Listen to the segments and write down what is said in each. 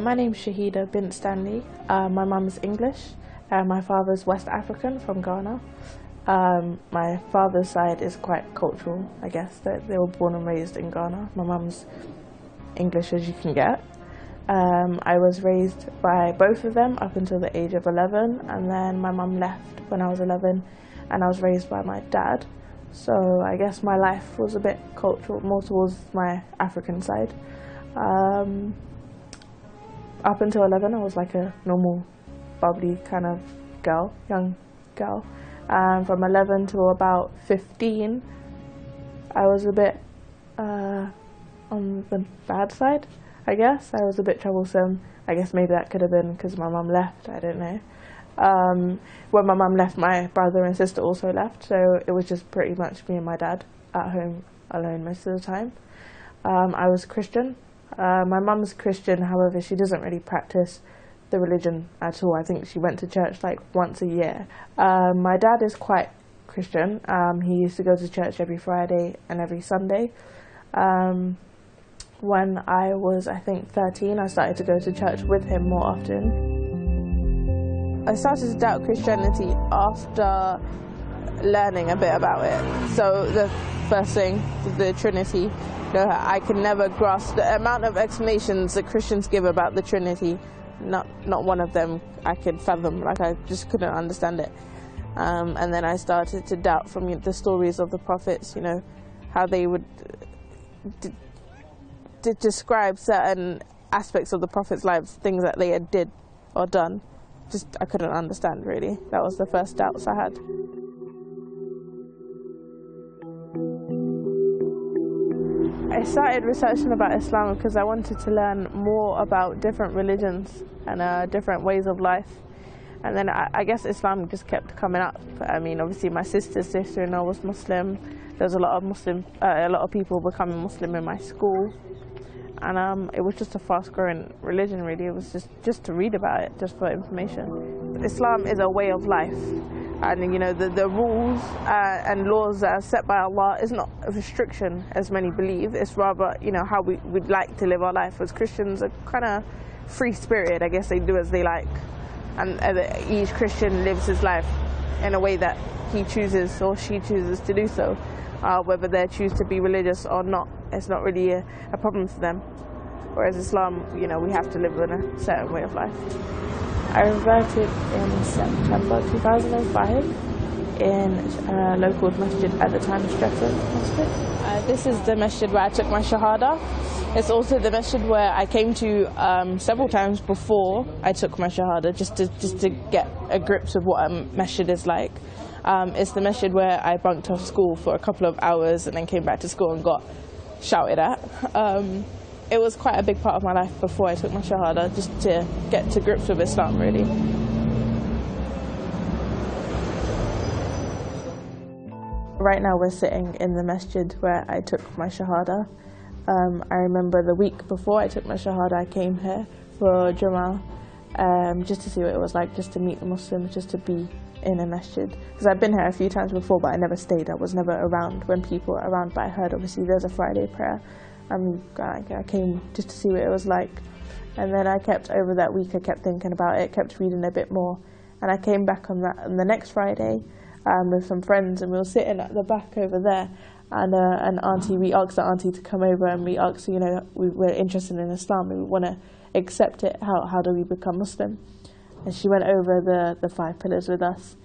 My name's Shahida bin Stanley. My mum's English. My father's West African from Ghana. My father's side is quite cultural, I guess. They were born and raised in Ghana. My mum's English as you can get. I was raised by both of them up until the age of 11, and then my mum left when I was 11, and I was raised by my dad. So I guess my life was a bit cultural, more towards my African side. Up until 11, I was like a normal, bubbly kind of girl, young girl. From 11 to about 15, I was a bit on the bad side, I guess. I was a bit troublesome. I guess maybe that could have been because my mum left, I don't know. When my mum left, my brother and sister also left, so it was just pretty much me and my dad at home alone most of the time. I was Christian. My mum's Christian, however, she doesn't really practice the religion at all. I think she went to church like once a year. My dad is quite Christian. He used to go to church every Friday and every Sunday. When I was, I think, 13, I started to go to church with him more often. I started to doubt Christianity after learning a bit about it. So the first thing, the Trinity. I can never grasp the amount of explanations that Christians give about the Trinity. Not one of them I could fathom. Like, I just couldn't understand it. And then I started to doubt from the stories of the prophets, how they would describe certain aspects of the prophets' lives, things that they had did or done. I couldn't understand, really. That was the first doubts I had. I started researching about Islam because I wanted to learn more about different religions and different ways of life. And then I guess Islam just kept coming up. I mean, obviously my sister's sister-in-law was Muslim. There was a lot of people becoming Muslim in my school. And it was just a fast-growing religion, really. It was just to read about it, just for information. Islam is a way of life. And the rules and laws that are set by Allah is not a restriction, as many believe. It's rather, how we'd like to live our life. As Christians are kind of free-spirited. I guess they do as they like. And each Christian lives his life in a way that he chooses or she chooses to do so. Whether they choose to be religious or not, it's not really a problem for them. Whereas Islam, we have to live in a certain way of life. I converted in September 2005 in a local masjid at the time, Stretton Masjid. This is the masjid where I took my Shahada. It's also the masjid where I came to several times before I took my Shahada, just to get a grip of what a masjid is like. It's the masjid where I bunked off school for a couple of hours and then came back to school and got shouted at. It was quite a big part of my life before I took my Shahada, just to get to grips with Islam, really. Right now we're sitting in the masjid where I took my Shahada. I remember the week before I took my Shahada, I came here for Jummah, just to see what it was like, just to meet the Muslims, just to be in a masjid. Because I've been here a few times before, but I never stayed. I was never around when people were around, but I heard obviously there's a Friday prayer. I came just to see what it was like. And then I kept, over that week, I kept thinking about it, kept reading a bit more. And I came back on the next Friday with some friends, and we were sitting at the back over there. And an auntie, we asked the auntie to come over, and we asked, we were interested in Islam, we want to accept it, how do we become Muslim? And she went over the 5 pillars with us.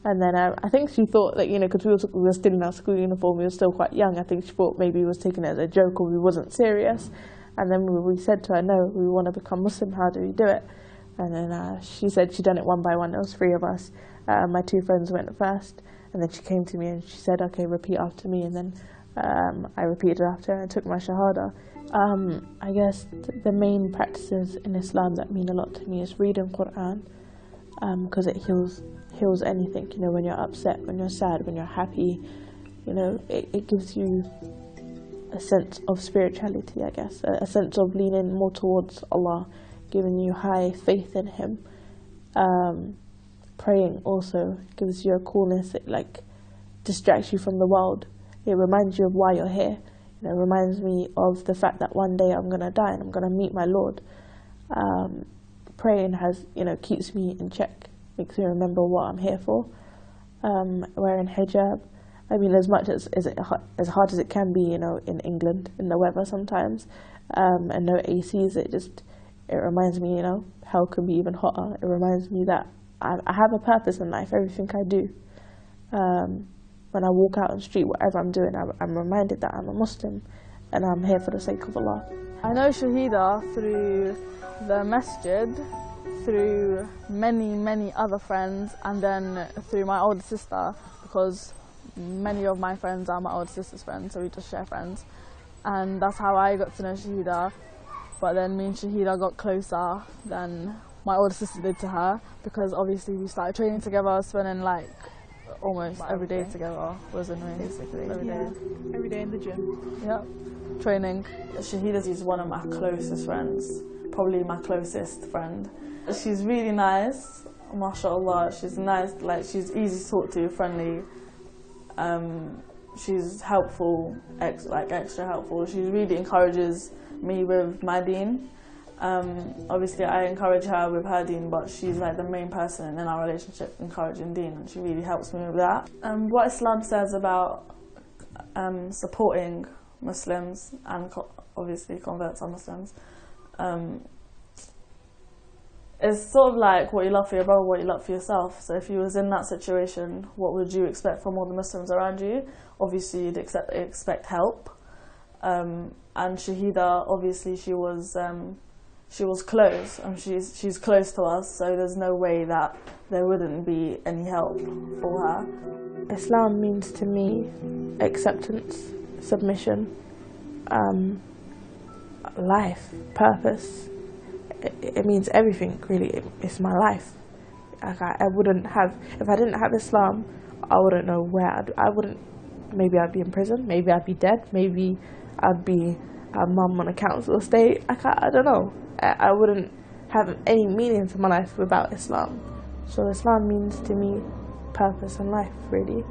And then I think she thought that, because we were still in our school uniform, we were still quite young, I think she thought maybe we was taking it as a joke or we wasn't serious. And then we said to her, no, we want to become Muslim, how do we do it? And then she said she'd done it one by one, there was 3 of us. My 2 friends went first, and then she came to me and she said, okay, repeat after me. And then I repeated after her and took my Shahada. I guess the main practices in Islam that mean a lot to me is reading Quran, because it heals anything, when you're upset, when you're sad, when you're happy, it gives you a sense of spirituality, I guess, a sense of leaning more towards Allah, giving you high faith in Him. Praying also gives you a coolness, it distracts you from the world. It reminds you of why you're here. It reminds me of the fact that one day I'm going to die and I'm going to meet my Lord. Praying has, keeps me in check, makes me remember what I'm here for. Wearing hijab, I mean, as much as hard as it can be, in England, in the weather sometimes, and no ACs, it reminds me, hell can be even hotter. It reminds me that I have a purpose in life, everything I do. When I walk out on the street, whatever I'm doing, I'm reminded that I'm a Muslim and I'm here for the sake of Allah. I know Shahida through the masjid, through many other friends, and then through my older sister, because many of my friends are my older sister's friends, so we just share friends. And that's how I got to know Shahida. But then me and Shahida got closer than my older sister did to her, because obviously we started training together, spending like almost every day together, wasn't we? Basically, every day in the gym. Yep, training. Shahida is one of my closest friends, probably my closest friend. She's really nice, mashallah. She's nice, like she's easy to talk to, friendly. She's helpful, extra helpful. She really encourages me with my deen. Obviously I encourage her with her deen, but she's like the main person in our relationship encouraging deen, and she really helps me with that. What Islam says about supporting Muslims and obviously converts are Muslims, it's sort of like what you love for your brother, what you love for yourself. So if you was in that situation, what would you expect from all the Muslims around you? Obviously you'd expect help. And Shahida, obviously she was close, and she's close to us, so there's no way that there wouldn't be any help for her. Islam means to me acceptance, submission, life, purpose. It means everything, really. It's my life. I wouldn't have, if I didn't have Islam, I wouldn't know where maybe I'd be in prison, maybe I'd be dead, maybe I'd be a mum on a council estate. I don't know. I wouldn't have any meaning to my life without Islam. So Islam means to me purpose and life, really.